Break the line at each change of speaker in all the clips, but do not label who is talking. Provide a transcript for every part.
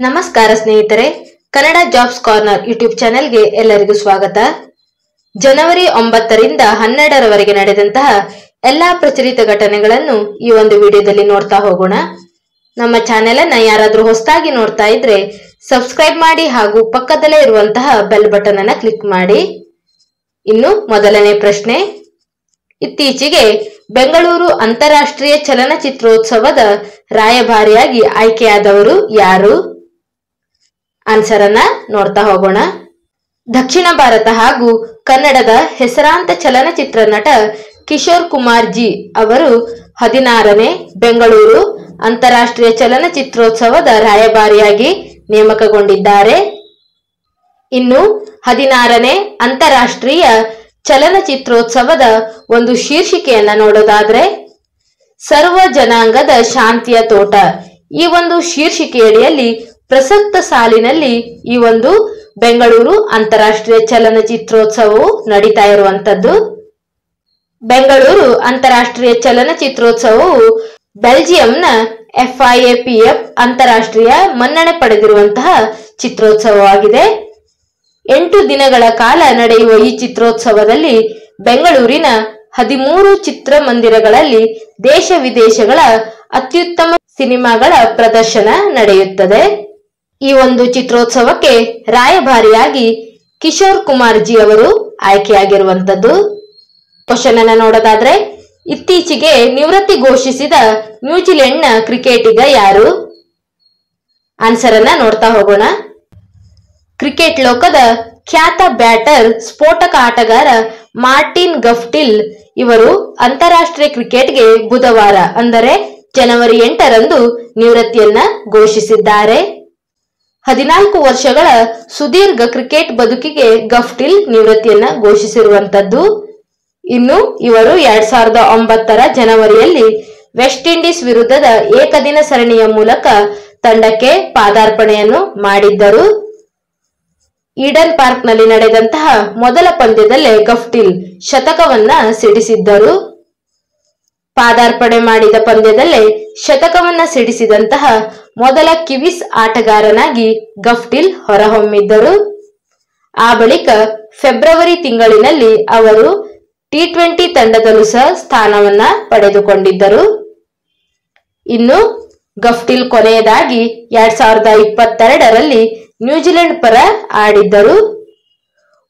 ನಮಸ್ಕಾರ ಸ್ನೇಹಿತರೆ, Kannada jobs corner YouTube ಚಾನೆಲ್ಗೆ ಎಲ್ಲರಿಗೂ ಸ್ವಾಗತ. ಜನವರಿ 9ರಿಂದ 12ರವರೆಗೆ ನಡೆದಂತಹ ಎಲ್ಲಾ ಪ್ರಚಲಿತ ಘಟನೆಗಳನ್ನು ಈ ಒಂದು ವಿಡಿಯೋದಲ್ಲಿ ನೋಡ್ತಾ ಹೋಗೋಣ. ನಮ್ಮ ಚಾನೆಲ್ ಅನ್ನ ಯಾರಾದ್ರೂ ಹೊಸದಾಗಿ ನೋಡ್ತಾ ಇದ್ರೆ ಸಬ್ಸ್ಕ್ರೈಬ್ ಮಾಡಿ ಹಾಗೂ ಪಕ್ಕದಲ್ಲೇ ಇರುವಂತಹ ಬೆಲ್ ಬಟನ್ ಅನ್ನ ಕ್ಲಿಕ್ ಮಾಡಿ. ಇನ್ನು ಮೊದಲನೇ ಪ್ರಶ್ನೆ, ಇತ್ತೀಚೆಗೆ ಬೆಂಗಳೂರು ಅಂತಾರಾಷ್ಟ್ರೀಯ ಚಲನಚಿತ್ರೋತ್ಸವದ ರಾಯಭಾರಿಯಾಗಿ ಆಯ್ಕೆಯಾದವರು ಯಾರು? ಆನ್ಸರ್ ಅನ್ನ ನೋಡ್ತಾ ಹೋಗೋಣ. ದಕ್ಷಿಣ ಭಾರತ ಹಾಗೂ ಕನ್ನಡದ ಹೆಸರಾಂತ ಚಲನಚಿತ್ರ ನಟ ಕಿಶೋರ್ ಕುಮಾರ್ ಜಿ ಅವರು 16ನೇ ಬೆಂಗಳೂರು ಅಂತಾರಾಷ್ಟ್ರೀಯ ಚಲನಚಿತ್ರೋತ್ಸವದ ರಾಯಭಾರಿಯಾಗಿ ನೇಮಕಗೊಂಡಿದ್ದಾರೆ. ಇನ್ನು 16ನೇ ಅಂತಾರಾಷ್ಟ್ರೀಯ ಚಲನಚಿತ್ರೋತ್ಸವದ ಒಂದು ಶೀರ್ಷಿಕೆಯನ್ನ ನೋಡೋದಾದ್ರೆ ಸರ್ವ ಜನಾಂಗದ ಶಾಂತಿಯ ತೋಟ. ಈ ಒಂದು ಶೀರ್ಷಿಕೆಯಡಿಯಲ್ಲಿ ಪ್ರಸಕ್ತ ಸಾಲಿನಲ್ಲಿ ಈ ಒಂದು ಬೆಂಗಳೂರು ಅಂತಾರಾಷ್ಟ್ರೀಯ ಚಲನಚಿತ್ರೋತ್ಸವವು ನಡೀತಾ ಇರುವಂತದ್ದು. ಬೆಂಗಳೂರು ಅಂತಾರಾಷ್ಟ್ರೀಯ ಚಲನಚಿತ್ರೋತ್ಸವವು ಬೆಲ್ಜಿಯಂನ FIAPF ಅಂತಾರಾಷ್ಟ್ರೀಯ ಮನ್ನಣೆ ಪಡೆದಿರುವಂತಹ ಚಿತ್ರೋತ್ಸವವಾಗಿದೆ. 8 ದಿನಗಳ ಕಾಲ ನಡೆಯುವ ಈ ಚಿತ್ರೋತ್ಸವದಲ್ಲಿ ಬೆಂಗಳೂರಿನ 13 ಚಿತ್ರಮಂದಿರಗಳಲ್ಲಿ ದೇಶ ವಿದೇಶಗಳ ಅತ್ಯುತ್ತಮ ಸಿನಿಮಾಗಳ ಪ್ರದರ್ಶನ ನಡೆಯುತ್ತದೆ. ಈ ಒಂದು ಚಿತ್ರೋತ್ಸವಕ್ಕೆ ರಾಯಭಾರಿಯಾಗಿ ಕಿಶೋರ್ ಕುಮಾರ್ ಜಿ ಅವರು ಆಯ್ಕೆಯಾಗಿರುವಂತದ್ದು. ಕ್ವಶನ್ ಅನ್ನ ನೋಡೋದಾದ್ರೆ, ಇತ್ತೀಚೆಗೆ ನಿವೃತ್ತಿ ಘೋಷಿಸಿದ ನ್ಯೂಜಿಲೆಂಡ್ನ ಕ್ರಿಕೆಟಿಗ ಯಾರು? ಆನ್ಸರ್ ಅನ್ನ ನೋಡ್ತಾ ಹೋಗೋಣ. ಕ್ರಿಕೆಟ್ ಲೋಕದ ಖ್ಯಾತ ಬ್ಯಾಟರ್, ಸ್ಫೋಟಕ ಆಟಗಾರ ಮಾರ್ಟಿನ್ ಗಫ್ಟಿಲ್ ಇವರು ಅಂತಾರಾಷ್ಟ್ರೀಯ ಕ್ರಿಕೆಟ್ಗೆ ಬುಧವಾರ ಅಂದರೆ ಜನವರಿ 8ರಂದು ನಿವೃತ್ತಿಯನ್ನ ಘೋಷಿಸಿದ್ದಾರೆ. 14 ವರ್ಷಗಳ ಸುದೀರ್ಘ ಕ್ರಿಕೆಟ್ ಬದುಕಿಗೆ ಗಫ್ಟಿಲ್ ನಿವೃತ್ತಿಯನ್ನ ಘೋಷಿಸಿರುವಂತದ್ದು. ಇನ್ನು ಇವರು 2009ರ ಜನವರಿಯಲ್ಲಿ ವೆಸ್ಟ್ ಇಂಡೀಸ್ ವಿರುದ್ಧದ ಏಕದಿನ ಸರಣಿಯ ಮೂಲಕ ತಂಡಕ್ಕೆ ಪಾದಾರ್ಪಣೆಯನ್ನು ಮಾಡಿದ್ದರು. ಈಡನ್ ಪಾರ್ಕ್ ನಲ್ಲಿ ನಡೆದಂತಹ ಮೊದಲ ಪಂದ್ಯದಲ್ಲೇ ಗಫ್ಟಿಲ್ ಶತಕವನ್ನ ಸಿಡಿಸಿದ್ದರು. ಪಾದಾರ್ಪಣೆ ಮಾಡಿದ ಪಂದ್ಯದಲ್ಲೇ ಶತಕವನ್ನ ಸಿಡಿಸಿದಂತಹ ಮೊದಲ ಕಿವೀಸ್ ಆಟಗಾರನಾಗಿ ಗಫ್ಟಿಲ್ ಹೊರಹೊಮ್ಮಿದ್ದರು. ಆ ಬಳಿಕ ಫೆಬ್ರವರಿ ತಿಂಗಳಿನಲ್ಲಿ ಅವರು T20 ತಂಡದಲ್ಲೂ ಸಹ ಸ್ಥಾನವನ್ನ ಪಡೆದುಕೊಂಡಿದ್ದರು. ಇನ್ನು ಗಫ್ಟಿಲ್ ಕೊನೆಯದಾಗಿ 2022ರಲ್ಲಿ ನ್ಯೂಜಿಲೆಂಡ್ ಪರ ಆಡಿದ್ದರು.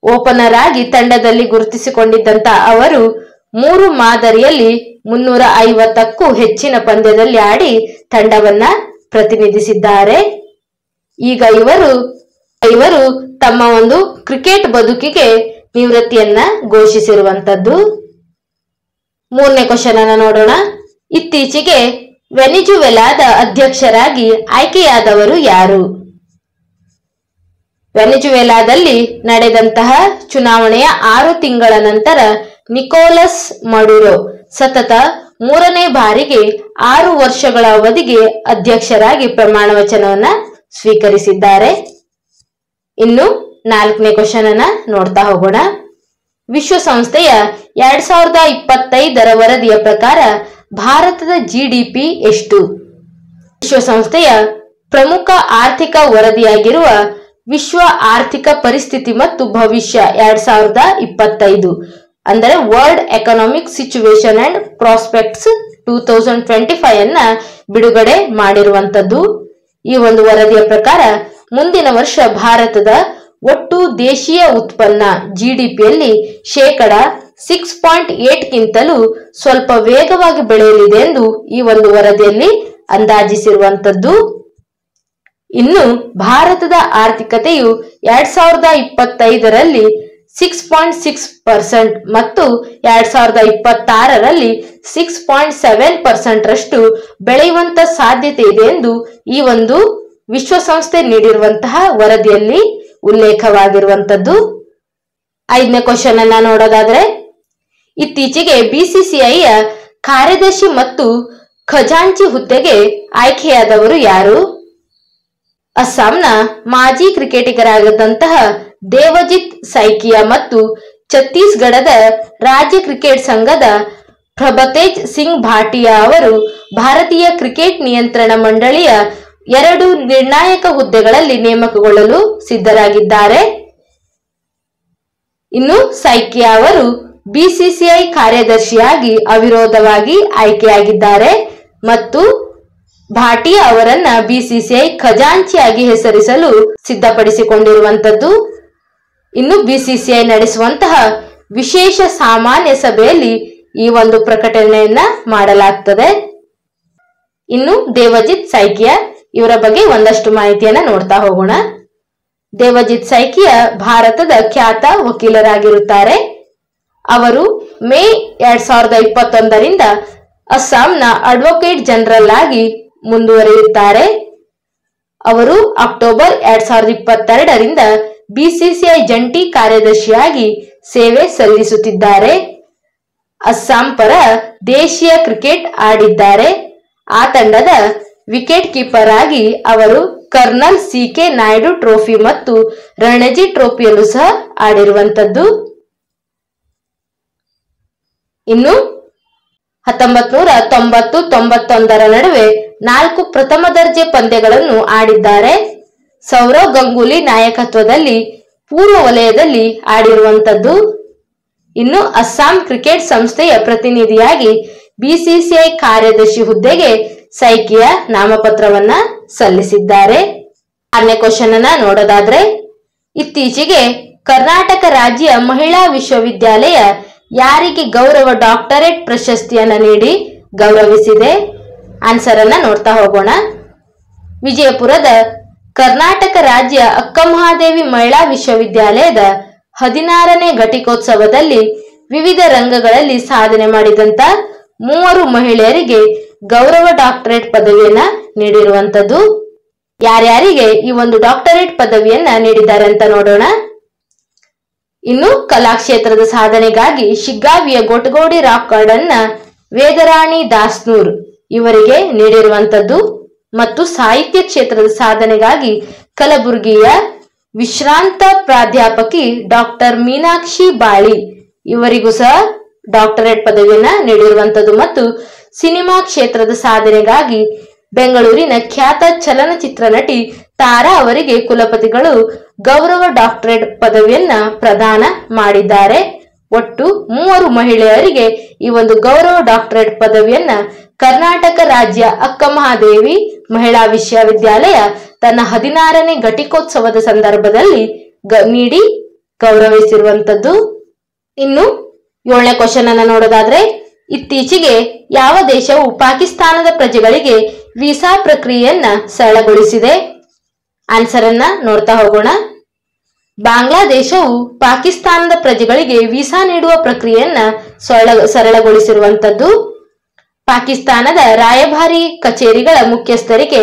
ಓಪನರ್ ಆಗಿ ತಂಡದಲ್ಲಿ ಗುರುತಿಸಿಕೊಂಡಿದ್ದಂತ ಅವರು 3 ಮಾದರಿಯಲ್ಲಿ 350ಕ್ಕೂ ಹೆಚ್ಚಿನ ಪಂದ್ಯದಲ್ಲಿ ಆಡಿ ತಂಡವನ್ನ ಪ್ರತಿನಿಧಿಸಿದ್ದಾರೆ. ಈಗ ಇವರು ತಮ್ಮ ಒಂದು ಕ್ರಿಕೆಟ್ ಬದುಕಿಗೆ ನಿವೃತ್ತಿಯನ್ನ ಘೋಷಿಸಿರುವಂತದ್ದು. 3ನೇ ಕ್ವಶನ್ ಅನ್ನ ನೋಡೋಣ. ಇತ್ತೀಚೆಗೆ ವೆನಿಜುವೆಲಾದ ಅಧ್ಯಕ್ಷರಾಗಿ ಆಯ್ಕೆಯಾದವರು ಯಾರು? ವೆನಿಜುವೆಲಾದಲ್ಲಿ ನಡೆದಂತಹ ಚುನಾವಣೆಯ 6 ತಿಂಗಳ ನಂತರ ನಿಕೋಲಸ್ ಮಡುರೋ ಸತತ 3ನೇ ಬಾರಿಗೆ 6 ವರ್ಷಗಳ ಅವಧಿಗೆ ಅಧ್ಯಕ್ಷರಾಗಿ ಪ್ರಮಾಣ ವಚನವನ್ನ ಸ್ವೀಕರಿಸಿದ್ದಾರೆ. ಇನ್ನು 4ನೇ ಕ್ವಶನ್ ಅನ್ನ ನೋಡ್ತಾ ಹೋಗೋಣ. ವಿಶ್ವಸಂಸ್ಥೆಯ 2025ರ ವರದಿಯ ಪ್ರಕಾರ ಭಾರತದ GDP ಎಷ್ಟು? ವಿಶ್ವಸಂಸ್ಥೆಯ ಪ್ರಮುಖ ಆರ್ಥಿಕ ವರದಿಯಾಗಿರುವ ವಿಶ್ವ ಆರ್ಥಿಕ ಪರಿಸ್ಥಿತಿ ಮತ್ತು ಭವಿಷ್ಯ 2025 ಅಂದರೆ world economic situation and prospects 2025 ಅನ್ನ ಬಿಡುಗಡೆ ಮಾಡಿರುವಂತದ್ದು. ಈ ಒಂದು ವರದಿಯ ಪ್ರಕಾರ ಮುಂದಿನ ವರ್ಷ ಭಾರತದ ಒಟ್ಟು ದೇಶೀಯ ಉತ್ಪನ್ನ GDPಯಲ್ಲಿ 6.8ಗಿಂತಲೂ ಸ್ವಲ್ಪ ವೇಗವಾಗಿ ಬೆಳೆಯಲಿದೆ ಎಂದು ಈ ಒಂದು ವರದಿಯಲ್ಲಿ ಅಂದಾಜಿಸಿರುವಂತದ್ದು. ಇನ್ನು ಭಾರತದ ಆರ್ಥಿಕತೆಯು 2025ರಲ್ಲಿ 6.6% ಮತ್ತು 2026ರಲ್ಲಿ 6.7% ರಷ್ಟು ಬೆಳೆಯುವಂತ ಸಾಧ್ಯತೆ ಇದೆ ಎಂದು ಈ ಒಂದು ವಿಶ್ವಸಂಸ್ಥೆ ನೀಡಿರುವಂತಹ ವರದಿಯಲ್ಲಿ ಉಲ್ಲೇಖವಾಗಿರುವಂತದ್ದು. 5ನೇ ಕ್ವಶನ್ ಅನ್ನ ನೋಡೋದಾದ್ರೆ, ಇತ್ತೀಚೆಗೆ BCCIಯ ಕಾರ್ಯದರ್ಶಿ ಮತ್ತು ಖಜಾಂಚಿ ಹುದ್ದೆಗೆ ಆಯ್ಕೆಯಾದವರು ಯಾರು? ಅಸ್ಸಾಂನ ಮಾಜಿ ಕ್ರಿಕೆಟಿಗರಾಗಿದ್ದಂತಹ ದೇವಜಿತ್ ಸೈಕಿಯಾ ಮತ್ತು ಛತ್ತೀಸ್ಗಢದ ರಾಜ್ಯ ಕ್ರಿಕೆಟ್ ಸಂಘದ ಪ್ರಭತೇಜ್ ಸಿಂಗ್ ಭಾಟಿಯಾ ಅವರು ಭಾರತೀಯ ಕ್ರಿಕೆಟ್ ನಿಯಂತ್ರಣ ಮಂಡಳಿಯ 2 ನಿರ್ಣಾಯಕ ಹುದ್ದೆಗಳಲ್ಲಿ ನೇಮಕಗೊಳ್ಳಲು ಸಿದ್ಧರಾಗಿದ್ದಾರೆ. ಇನ್ನು ಸೈಕಿಯಾ ಅವರು ಬಿಸಿಸಿಐ ಕಾರ್ಯದರ್ಶಿಯಾಗಿ ಅವಿರೋಧವಾಗಿ ಆಯ್ಕೆಯಾಗಿದ್ದಾರೆ ಮತ್ತು ಭಾಟಿಯಾ ಅವರನ್ನ ಬಿಸಿಸಿಐ ಖಜಾಂಚಿಯಾಗಿ ಹೆಸರಿಸಲು ಸಿದ್ಧಪಡಿಸಿಕೊಂಡಿರುವಂತದ್ದು. ಇನ್ನು ಬಿಸಿಸಿಐ ನಡೆಸುವಂತಹ ವಿಶೇಷ ಸಾಮಾನ್ಯ ಸಭೆಯಲ್ಲಿ ಈ ಒಂದು ಪ್ರಕಟಣೆಯನ್ನ ಮಾಡಲಾಗ್ತದೆ. ಇನ್ನು ದೇವಜಿತ್ ಸೈಕಿಯಾ ಇವರ ಬಗ್ಗೆ ಒಂದಷ್ಟು ಮಾಹಿತಿಯನ್ನ ನೋಡ್ತಾ ಹೋಗೋಣ. ದೇವಜಿತ್ ಸೈಕಿಯಾ ಭಾರತದ ಖ್ಯಾತ ವಕೀಲರಾಗಿರುತ್ತಾರೆ. ಅವರು ಮೇ 2021ರಿಂದ ಅಸ್ಸಾಂನ ಅಡ್ವೊಕೇಟ್ ಜನರಲ್ ಆಗಿ ಮುಂದುವರಿಯುತ್ತಾರೆ. ಅವರು ಅಕ್ಟೋಬರ್ 2022ರಿಂದ ಬಿಸಿಸಿಐ ಜಂಟಿ ಕಾರ್ಯದರ್ಶಿಯಾಗಿ ಸೇವೆ ಸಲ್ಲಿಸುತ್ತಿದ್ದಾರೆ. ಅಸ್ಸಾಂ ಪರ ದೇಶೀಯ ಕ್ರಿಕೆಟ್ ಆಡಿದ್ದಾರೆ. ಆ ತಂಡದ ವಿಕೆಟ್ ಕೀಪರ್ ಆಗಿ ಅವರು ಕರ್ನಲ್ ಸಿ.ಕೆ. ನಾಯ್ಡು ಟ್ರೋಫಿ ಮತ್ತು ರಣಜಿ ಟ್ರೋಫಿಯಲ್ಲೂ ಸಹ ಆಡಿರುವಂತದ್ದು. ಇನ್ನು 1990-91ರ ನಡುವೆ 4 ಪ್ರಥಮ ದರ್ಜೆ ಪಂದ್ಯಗಳನ್ನು ಆಡಿದ್ದಾರೆ. ಸೌರವ್ ಗಂಗೂಲಿ ನಾಯಕತ್ವದಲ್ಲಿ ಪೂರ್ವ ವಲಯದಲ್ಲಿ ಆಡಿರುವಂತದ್ದು. ಇನ್ನು ಅಸ್ಸಾಂ ಕ್ರಿಕೆಟ್ ಸಂಸ್ಥೆಯ ಪ್ರತಿನಿಧಿಯಾಗಿ ಬಿಸಿಸಿಐ ಕಾರ್ಯದರ್ಶಿ ಹುದ್ದೆಗೆ ಸೈಕಿಯಾ ನಾಮಪತ್ರವನ್ನ ಸಲ್ಲಿಸಿದ್ದಾರೆ. 6ನೇ ಕ್ವಶನ್ ಅನ್ನ ನೋಡೋದಾದ್ರೆ, ಇತ್ತೀಚೆಗೆ ಕರ್ನಾಟಕ ರಾಜ್ಯ ಮಹಿಳಾ ವಿಶ್ವವಿದ್ಯಾಲಯ ಯಾರಿಗೆ ಗೌರವ ಡಾಕ್ಟರೇಟ್ ಪ್ರಶಸ್ತಿಯನ್ನ ನೀಡಿ ಗೌರವಿಸಿದೆ? ಆನ್ಸರ್ ಅನ್ನ ನೋಡ್ತಾ ಹೋಗೋಣ. ವಿಜಯಪುರದ ಕರ್ನಾಟಕ ರಾಜ್ಯ ಅಕ್ಕಮಹಾದೇವಿ ಮಹಿಳಾ ವಿಶ್ವವಿದ್ಯಾಲಯದ 16ನೇ ಘಟಿಕೋತ್ಸವದಲ್ಲಿ ವಿವಿಧ ರಂಗಗಳಲ್ಲಿ ಸಾಧನೆ ಮಾಡಿದಂತ 3 ಮಹಿಳೆಯರಿಗೆ ಗೌರವ ಡಾಕ್ಟರೇಟ್ ಪದವಿಯನ್ನ ನೀಡಿರುವಂತದ್ದು. ಯಾರ್ಯಾರಿಗೆ ಈ ಒಂದು ಡಾಕ್ಟರೇಟ್ ಪದವಿಯನ್ನ ನೀಡಿದ್ದಾರೆ ಅಂತ ನೋಡೋಣ. ಇನ್ನು ಕಲಾಕ್ಷೇತ್ರದ ಸಾಧನೆಗಾಗಿ ಶಿಗ್ಗಾವಿಯ ಗೊಟಗೋಡಿ ರಾಕ್ ಗಾರ್ಡನ್ನ ವೇದರಾಣಿ ದಾಸ್ನೂರ್ ಇವರಿಗೆ ನೀಡಿರುವಂತದ್ದು ಮತ್ತು ಸಾಹಿತ್ಯ ಕ್ಷೇತ್ರದ ಸಾಧನೆಗಾಗಿ ಕಲಬುರಗಿಯ ವಿಶ್ರಾಂತ ಪ್ರಾಧ್ಯಾಪಕಿ ಡಾಕ್ಟರ್ ಮೀನಾಕ್ಷಿ ಬಾಳಿ ಇವರಿಗೂ ಸಹ ಡಾಕ್ಟರೇಟ್ ಪದವಿಯನ್ನ ನೀಡಿರುವಂತದ್ದು ಮತ್ತು ಸಿನಿಮಾ ಕ್ಷೇತ್ರದ ಸಾಧನೆಗಾಗಿ ಬೆಂಗಳೂರಿನ ಖ್ಯಾತ ಚಲನಚಿತ್ರ ನಟಿ ತಾರಾ ಅವರಿಗೆ ಕುಲಪತಿಗಳು ಗೌರವ ಡಾಕ್ಟರೇಟ್ ಪದವಿಯನ್ನ ಪ್ರದಾನ ಮಾಡಿದ್ದಾರೆ. ಒಟ್ಟು 3 ಮಹಿಳೆಯರಿಗೆ ಈ ಒಂದು ಗೌರವ ಡಾಕ್ಟರೇಟ್ ಪದವಿಯನ್ನ ಕರ್ನಾಟಕ ರಾಜ್ಯ ಅಕ್ಕಮಹಾದೇವಿ ಮಹಿಳಾ ವಿಶ್ವವಿದ್ಯಾಲಯ ತನ್ನ 16ನೇ ಘಟಿಕೋತ್ಸವದ ಸಂದರ್ಭದಲ್ಲಿ ನೀಡಿ ಗೌರವಿಸಿರುವಂತದ್ದು. ಇನ್ನು 7ನೇ ಕ್ವಶನ್ ಅನ್ನ ನೋಡೋದಾದ್ರೆ, ಇತ್ತೀಚೆಗೆ ಯಾವ ದೇಶವು ಪಾಕಿಸ್ತಾನದ ಪ್ರಜೆಗಳಿಗೆ ವೀಸಾ ಪ್ರಕ್ರಿಯೆಯನ್ನ ಸರಳಗೊಳಿಸಿದೆ? ಆನ್ಸರ್ ಅನ್ನ ನೋಡ್ತಾ ಹೋಗೋಣ. ಬಾಂಗ್ಲಾದೇಶವು ಪಾಕಿಸ್ತಾನದ ಪ್ರಜೆಗಳಿಗೆ ವೀಸಾ ನೀಡುವ ಪ್ರಕ್ರಿಯೆಯನ್ನ ಸರಳಗೊಳಿಸಿರುವಂತದ್ದು. ಪಾಕಿಸ್ತಾನದ ರಾಯಭಾರಿ ಕಚೇರಿಗಳ ಮುಖ್ಯಸ್ಥರಿಗೆ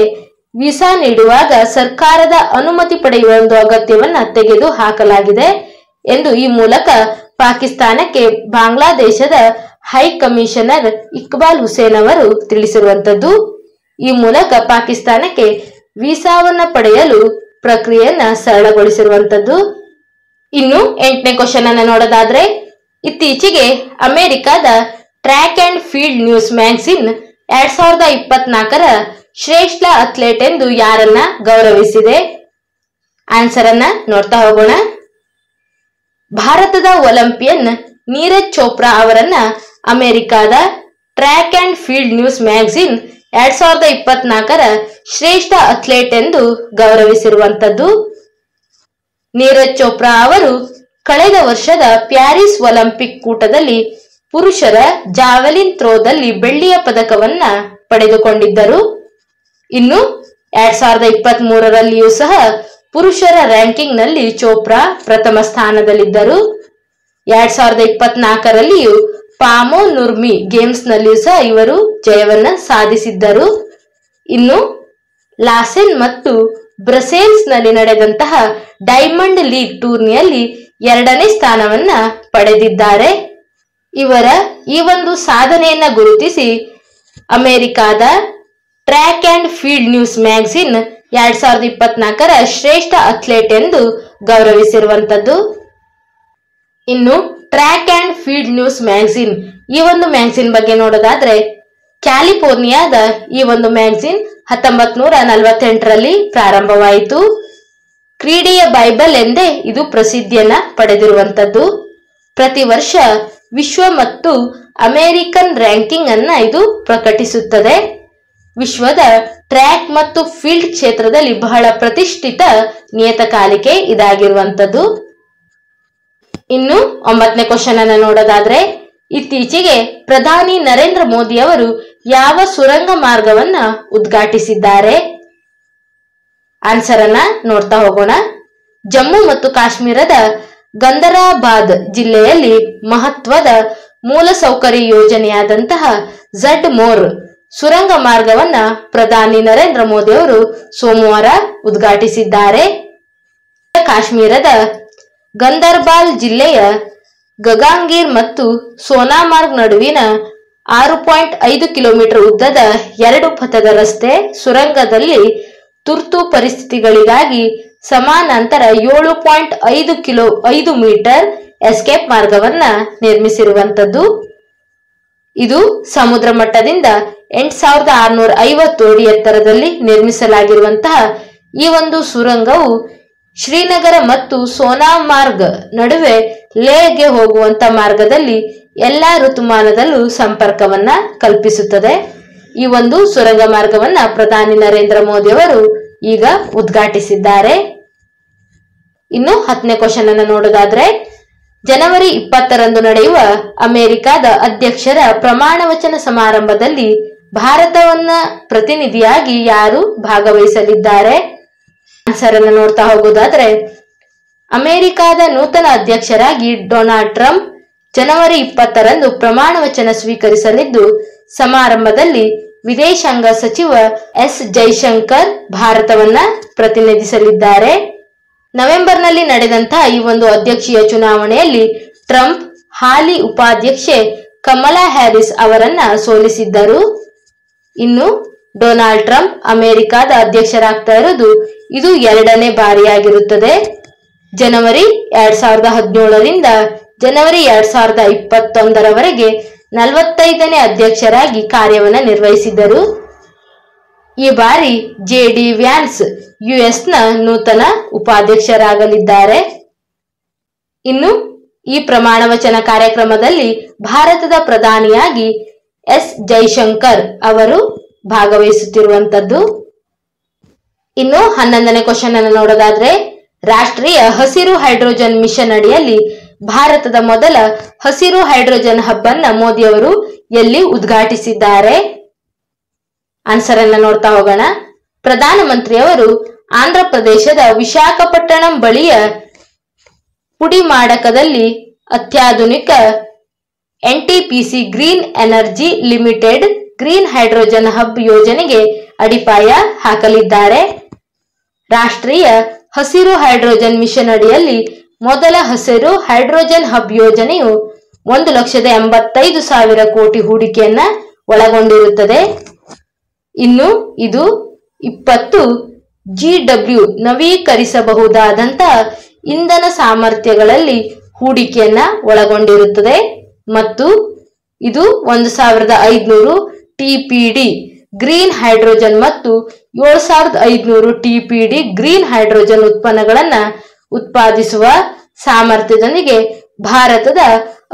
ವೀಸಾ ನೀಡುವಾಗ ಸರ್ಕಾರದ ಅನುಮತಿ ಪಡೆಯುವ ಒಂದು ಅಗತ್ಯವನ್ನ ತೆಗೆದು ಹಾಕಲಾಗಿದೆ ಎಂದು ಈ ಮೂಲಕ ಪಾಕಿಸ್ತಾನಕ್ಕೆ ಬಾಂಗ್ಲಾದೇಶದ ಹೈ ಕಮಿಷನರ್ ಇಕ್ಬಾಲ್ ಹುಸೇನ್ ಅವರು ತಿಳಿಸಿರುವಂತದ್ದು. ಈ ಮೂಲಕ ಪಾಕಿಸ್ತಾನಕ್ಕೆ ವೀಸಾವನ್ನ ಪಡೆಯಲು ಪ್ರಕ್ರಿಯೆಯನ್ನ ಸರಳಗೊಳಿಸಿರುವಂತದ್ದು. ಇನ್ನು 8ನೇ ಕ್ವಶನ್ ಅನ್ನ ನೋಡೋದಾದ್ರೆ, ಇತ್ತೀಚೆಗೆ ಅಮೆರಿಕದ track and field news magazine 2024ರ ಶ್ರೇಷ್ಠ ಅಥ್ಲೇಟ್ ಎಂದು ಯಾರನ್ನ ಗೌರವಿಸಿದೆ? ಆನ್ಸರ್ ಅನ್ನ ನೋಡ್ತಾ ಹೋಗೋಣ. ಭಾರತದ ಒಲಿಂಪಿಯನ್ ನೀರಜ್ ಚೋಪ್ರಾ ಅವರನ್ನ ಅಮೆರಿಕದ track and field news magazine 2024ರ ಶ್ರೇಷ್ಠ ಅಥ್ಲೇಟ್ ಎಂದು ಗೌರವಿಸಿರುವಂತದ್ದು. ನೀರಜ್ ಚೋಪ್ರಾ ಅವರು ಕಳೆದ ವರ್ಷದ ಪ್ಯಾರಿಸ್ ಒಲಿಂಪಿಕ್ ಕೂಟದಲ್ಲಿ ಪುರುಷರ ಜಾವೆಲಿನ್ ಥ್ರೋದಲ್ಲಿ ಬೆಳ್ಳಿಯ ಪದಕವನ್ನ ಪಡೆದುಕೊಂಡಿದ್ದರು. ಇನ್ನು 2023ರಲ್ಲಿಯೂ ಸಹ ಪುರುಷರ ರ್ಯಾಂಕಿಂಗ್ ನಲ್ಲಿ ಚೋಪ್ರಾ ಪ್ರಥಮ ಸ್ಥಾನದಲ್ಲಿದ್ದರು. 2024ರಲ್ಲಿಯೂ ಪಾಮೋ ನುರ್ಮಿ ಗೇಮ್ಸ್ ನಲ್ಲಿಯೂ ಸಹ ಇವರು ಜಯವನ್ನ ಸಾಧಿಸಿದ್ದರು. ಇನ್ನು ಲಾಸೆನ್ ಮತ್ತು ಬ್ರಸೆಲ್ಸ್ ನಲ್ಲಿ ನಡೆದಂತಹ ಡೈಮಂಡ್ ಲೀಗ್ ಟೂರ್ನಿಯಲ್ಲಿ 2ನೇ ಸ್ಥಾನವನ್ನ ಪಡೆದಿದ್ದಾರೆ. ಇವರ ಈ ಒಂದು ಸಾಧನೆಯನ್ನ ಗುರುತಿಸಿ ಅಮೆರಿಕಾದ track and field news magazine 2024ರ ಶ್ರೇಷ್ಠ ಅಥ್ಲೇಟ್ ಎಂದು ಗೌರವಿಸಿರುವಂತದ್ದು. ಇನ್ನು track and field news magazine ಈ ಒಂದು ಮ್ಯಾಗಜಿನ್ ಬಗ್ಗೆ ನೋಡೋದಾದ್ರೆ, ಕ್ಯಾಲಿಫೋರ್ನಿಯಾದ ಈ ಒಂದು ಮ್ಯಾಗಜಿನ್ 1948ರಲ್ಲಿ ಪ್ರಾರಂಭವಾಯಿತು. ಕ್ರೀಡೆಯ ಬೈಬಲ್ ಎಂದೇ ಇದು ಪ್ರಸಿದ್ಧಿಯನ್ನ ಪಡೆದಿರುವಂತದ್ದು. ಪ್ರತಿ ವರ್ಷ ವಿಶ್ವ ಮತ್ತು ಅಮೆರಿಕನ್ ರ್ಯಾಂಕಿಂಗ್ ಅನ್ನ ಇದು ಪ್ರಕಟಿಸುತ್ತದೆ. ವಿಶ್ವದ ಟ್ರ್ಯಾಕ್ ಮತ್ತು ಫೀಲ್ಡ್ ಕ್ಷೇತ್ರದಲ್ಲಿ ಬಹಳ ಪ್ರತಿಷ್ಠಿತ ನಿಯತಕಾಲಿಕೆ ಇದಾಗಿರುವಂತದ್ದು. ಇನ್ನು 9ನೇ ಕ್ವಶನ್ ಅನ್ನ ನೋಡೋದಾದ್ರೆ, ಇತ್ತೀಚೆಗೆ ಪ್ರಧಾನಿ ನರೇಂದ್ರ ಮೋದಿ ಅವರು ಯಾವ ಸುರಂಗ ಮಾರ್ಗವನ್ನ ಉದ್ಘಾಟಿಸಿದ್ದಾರೆ? ಆನ್ಸರ್ ಅನ್ನ ನೋಡ್ತಾ ಹೋಗೋಣ. ಜಮ್ಮು ಮತ್ತು ಕಾಶ್ಮೀರದ ಗಂದರಾಬಾದ್ ಜಿಲ್ಲೆಯಲ್ಲಿ ಮಹತ್ವದ ಮೂಲಸೌಕರ್ಯ ಯೋಜನೆಯಾದಂತಹ ಝಡ್-ಮೋರ್ ಸುರಂಗ ಮಾರ್ಗವನ್ನ ಪ್ರಧಾನಿ ನರೇಂದ್ರ ಮೋದಿ ಅವರು ಸೋಮವಾರ ಉದ್ಘಾಟಿಸಿದ್ದಾರೆ. ಕಾಶ್ಮೀರದ ಗಂದರ್ಬಾಲ್ ಜಿಲ್ಲೆಯ ಗಗಾಂಗೀರ್ ಮತ್ತು ಸೋನಾಮಾರ್ಗ್ ನಡುವಿನ 6.5 ಕಿಲೋಮೀಟರ್ ಉದ್ದದ 2 ಪಥದ ರಸ್ತೆ ಸುರಂಗದಲ್ಲಿ ತುರ್ತು ಪರಿಸ್ಥಿತಿಗಳಿಗಾಗಿ ಸಮಾನಾಂತರ 7.5 ಮೀಟರ್ ಎಸ್ಕೇಪ್ ಮಾರ್ಗವನ್ನ ನಿರ್ಮಿಸಿರುವಂತದ್ದು. ಇದು ಸಮುದ್ರ ಮಟ್ಟದಿಂದ 8650 ಅಡಿ ಎತ್ತರದಲ್ಲಿ ನಿರ್ಮಿಸಲಾಗಿರುವಂತಹ ಈ ಒಂದು ಸುರಂಗವು ಶ್ರೀನಗರ ಮತ್ತು ಸೋನಾಮಾರ್ಗ್ ನಡುವೆ ಲೇಹ್ಗೆ ಹೋಗುವಂತ ಮಾರ್ಗದಲ್ಲಿ ಎಲ್ಲಾ ಋತುಮಾನದಲ್ಲೂ ಸಂಪರ್ಕವನ್ನ ಕಲ್ಪಿಸುತ್ತದೆ. ಈ ಒಂದು ಸುರಂಗ ಮಾರ್ಗವನ್ನ ಪ್ರಧಾನಿ ನರೇಂದ್ರ ಮೋದಿ ಅವರು ಈಗ ಉದ್ಘಾಟಿಸಿದ್ದಾರೆ. ಇನ್ನು 10ನೇ ಕ್ವಶನ್ ಅನ್ನು ನೋಡೋದಾದ್ರೆ, ಜನವರಿ 20ರಂದು ನಡೆಯುವ ಅಮೆರಿಕದ ಅಧ್ಯಕ್ಷರ ಪ್ರಮಾಣ ವಚನ ಸಮಾರಂಭದಲ್ಲಿ ಭಾರತವನ್ನ ಪ್ರತಿನಿಧಿಯಾಗಿ ಯಾರು ಭಾಗವಹಿಸಲಿದ್ದಾರೆ? ಆನ್ಸರ್ ಅನ್ನು ನೋಡ್ತಾ ಹೋಗೋದಾದ್ರೆ, ಅಮೆರಿಕದ ನೂತನ ಅಧ್ಯಕ್ಷರಾಗಿ ಡೊನಾಲ್ಡ್ ಟ್ರಂಪ್ ಜನವರಿ 20ರಂದು ಪ್ರಮಾಣ ವಚನ ಸ್ವೀಕರಿಸಲಿದ್ದು, ಸಮಾರಂಭದಲ್ಲಿ ವಿದೇಶಾಂಗ ಸಚಿವ ಎಸ್ ಜೈಶಂಕರ್ ಭಾರತವನ್ನ ಪ್ರತಿನಿಧಿಸಲಿದ್ದಾರೆ. ನವೆಂಬರ್ನಲ್ಲಿ ನಡೆದಂತಹ ಈ ಒಂದು ಅಧ್ಯಕ್ಷೀಯ ಚುನಾವಣೆಯಲ್ಲಿ ಟ್ರಂಪ್ ಹಾಲಿ ಉಪಾಧ್ಯಕ್ಷೆ ಕಮಲಾ ಹ್ಯಾರಿಸ್ ಅವರನ್ನ ಸೋಲಿಸಿದ್ದರು. ಇನ್ನು ಡೊನಾಲ್ಡ್ ಟ್ರಂಪ್ ಅಮೆರಿಕದ ಅಧ್ಯಕ್ಷರಾಗ್ತಾ ಇರೋದು ಇದು 2ನೇ ಬಾರಿಯಾಗಿರುತ್ತದೆ. ಜನವರಿ 2017ರಿಂದ ಜನವರಿ 2021ರವರೆಗೆ 45ನೇ ಅಧ್ಯಕ್ಷರಾಗಿ ಕಾರ್ಯವನ್ನ ನಿರ್ವಹಿಸಿದ್ದರು. ಈ ಬಾರಿ ಜೆ.ಡಿ. ವ್ಯಾನ್ಸ್ ಯುಎಸ್ನ ನೂತನ ಉಪಾಧ್ಯಕ್ಷರಾಗಲಿದ್ದಾರೆ. ಇನ್ನು ಈ ಪ್ರಮಾಣ ವಚನ ಕಾರ್ಯಕ್ರಮದಲ್ಲಿ ಭಾರತದ ಪ್ರಧಾನಿಯಾಗಿ ಎಸ್ ಜೈಶಂಕರ್ ಅವರು ಭಾಗವಹಿಸುತ್ತಿರುವಂತದ್ದು. ಇನ್ನು 11ನೇ ಕ್ವಶನ್ ಅನ್ನು ನೋಡೋದಾದ್ರೆ, ರಾಷ್ಟ್ರೀಯ ಹಸಿರು ಹೈಡ್ರೋಜನ್ ಮಿಷನ್ ಅಡಿಯಲ್ಲಿ ಭಾರತದ ಮೊದಲ ಹಸಿರು ಹೈಡ್ರೋಜನ್ ಹಬ್ ಅನ್ನ ಮೋದಿ ಅವರು ಎಲ್ಲಿ ಉದ್ಘಾಟಿಸಿದ್ದಾರೆ? ಆನ್ಸರ್ ಅನ್ನ ನೋಡ್ತಾ ಹೋಗೋಣ. ಪ್ರಧಾನಮಂತ್ರಿಯವರು ಆಂಧ್ರ ಪ್ರದೇಶದ ವಿಶಾಖಪಟ್ಟಣಂ ಬಳಿಯ ಪುಡಿಮಾಡಕದಲ್ಲಿ ಅತ್ಯಾಧುನಿಕ NTPC green energy limited green hydrogen hub ಯೋಜನೆಗೆ ಅಡಿಪಾಯ ಹಾಕಲಿದ್ದಾರೆ. ರಾಷ್ಟ್ರೀಯ ಹಸಿರು ಹೈಡ್ರೋಜನ್ ಮಿಷನ್ ಅಡಿಯಲ್ಲಿ ಮೊದಲ ಹಸಿರು ಹೈಡ್ರೋಜನ್ ಹಬ್ ಯೋಜನೆಯು 1,85,000 ಕೋಟಿ ಹೂಡಿಕೆಯನ್ನ ಒಳಗೊಂಡಿರುತ್ತದೆ. ಇನ್ನು ಇದು 20 GW ನವೀಕರಿಸಬಹುದಾದಂತಹ ಇಂಧನ ಸಾಮರ್ಥ್ಯಗಳಲ್ಲಿ ಹೂಡಿಕೆಯನ್ನ ಒಳಗೊಂಡಿರುತ್ತದೆ ಮತ್ತು ಇದು 1,500 TPD ಗ್ರೀನ್ ಹೈಡ್ರೋಜನ್ ಮತ್ತು 7,500 TPD ಗ್ರೀನ್ ಹೈಡ್ರೋಜನ್ ಉತ್ಪನ್ನಗಳನ್ನ ಉತ್ಪಾದಿಸುವ ಸಾಮರ್ಥ್ಯದೊಂದಿಗೆ ಭಾರತದ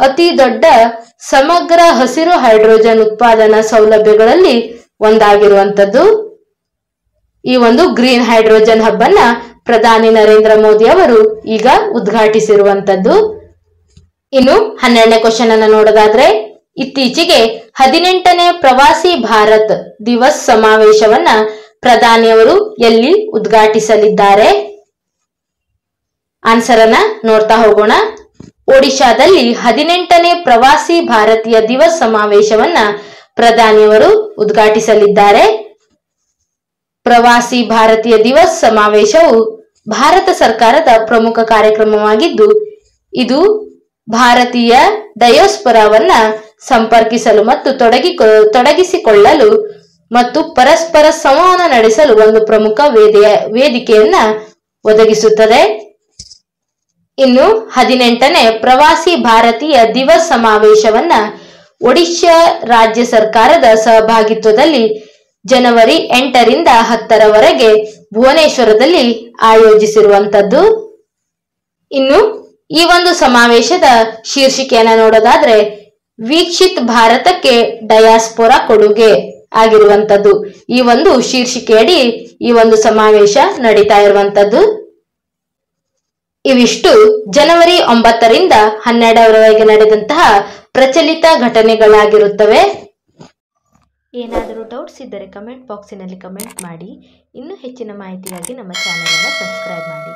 ಅತಿ ದೊಡ್ಡ ಸಮಗ್ರ ಹಸಿರು ಹೈಡ್ರೋಜನ್ ಉತ್ಪಾದನಾ ಸೌಲಭ್ಯಗಳಲ್ಲಿ ಒಂದಾಗಿರುವಂತದ್ದು. ಈ ಒಂದು ಗ್ರೀನ್ ಹೈಡ್ರೋಜನ್ ಹಬ್ ಅನ್ನ ಪ್ರಧಾನಿ ನರೇಂದ್ರ ಮೋದಿ ಅವರು ಈಗ ಉದ್ಘಾಟಿಸಿರುವಂತದ್ದು. ಇನ್ನು 12ನೇ ಕ್ವಶನ್ ಅನ್ನ ನೋಡೋದಾದ್ರೆ, ಇತ್ತೀಚೆಗೆ 18ನೇ ಪ್ರವಾಸಿ ಭಾರತ್ ದಿವಸ್ ಸಮಾವೇಶವನ್ನ ಪ್ರಧಾನಿಯವರು ಎಲ್ಲಿ ಉದ್ಘಾಟಿಸಲಿದ್ದಾರೆ? ಆನ್ಸರ್ ಅನ್ನ ನೋಡ್ತಾ ಹೋಗೋಣ. ಒಡಿಶಾದಲ್ಲಿ 18ನೇ ಪ್ರವಾಸಿ ಭಾರತೀಯ ದಿವಸ್ ಸಮಾವೇಶವನ್ನ ಪ್ರಧಾನಿಯವರು ಉದ್ಘಾಟಿಸಲಿದ್ದಾರೆ. ಪ್ರವಾಸಿ ಭಾರತೀಯ ದಿವಸ್ ಸಮಾವೇಶವು ಭಾರತ ಸರ್ಕಾರದ ಪ್ರಮುಖ ಕಾರ್ಯಕ್ರಮವಾಗಿದ್ದು, ಇದು ಭಾರತೀಯ ಡಯೋಸ್ಪರಾವನ್ನ ಸಂಪರ್ಕಿಸಲು ಮತ್ತು ತೊಡಗಿಸಿಕೊಳ್ಳಲು ಮತ್ತು ಪರಸ್ಪರ ಸಂವಹನ ನಡೆಸಲು ಒಂದು ಪ್ರಮುಖ ವೇದಿಕೆಯನ್ನ ಒದಗಿಸುತ್ತದೆ. ಇನ್ನು 18ನೇ ಪ್ರವಾಸಿ ಭಾರತೀಯ ದಿವಸ್ ಸಮಾವೇಶವನ್ನ ಒಡಿಶಾ ರಾಜ್ಯ ಸರ್ಕಾರದ ಸಹಭಾಗಿತ್ವದಲ್ಲಿ ಜನವರಿ 8ರಿಂದ 10ರವರೆಗೆ ಭುವನೇಶ್ವರದಲ್ಲಿ ಆಯೋಜಿಸಿರುವಂತದ್ದು. ಇನ್ನು ಈ ಒಂದು ಸಮಾವೇಶದ ಶೀರ್ಷಿಕೆಯನ್ನ ನೋಡೋದಾದ್ರೆ ವೀಕ್ಷಿತ್ ಭಾರತಕ್ಕೆ ಡಯಾಸ್ಪೊರಾ ಕೊಡುಗೆ ಆಗಿರುವಂತದ್ದು. ಈ ಒಂದು ಶೀರ್ಷಿಕೆಯಡಿ ಈ ಒಂದು ಸಮಾವೇಶ ನಡೀತಾ ಇರುವಂತದ್ದು. ಇವಿಷ್ಟು ಜನವರಿ 9ರಿಂದ 12ರವರೆಗೆ ನಡೆದಂತಹ ಪ್ರಚಲಿತ ಘಟನೆಗಳಾಗಿರುತ್ತವೆ. ಏನಾದರೂ ಡೌಟ್ಸ್ ಇದ್ದರೆ ಕಮೆಂಟ್ ಬಾಕ್ಸಿನಲ್ಲಿ ಕಮೆಂಟ್ ಮಾಡಿ. ಇನ್ನೂ ಹೆಚ್ಚಿನ ಮಾಹಿತಿಗಾಗಿ ನಮ್ಮ ಚಾನೆಲ್ ಅನ್ನು ಸಬ್ಸ್ಕ್ರೈಬ್ ಮಾಡಿ.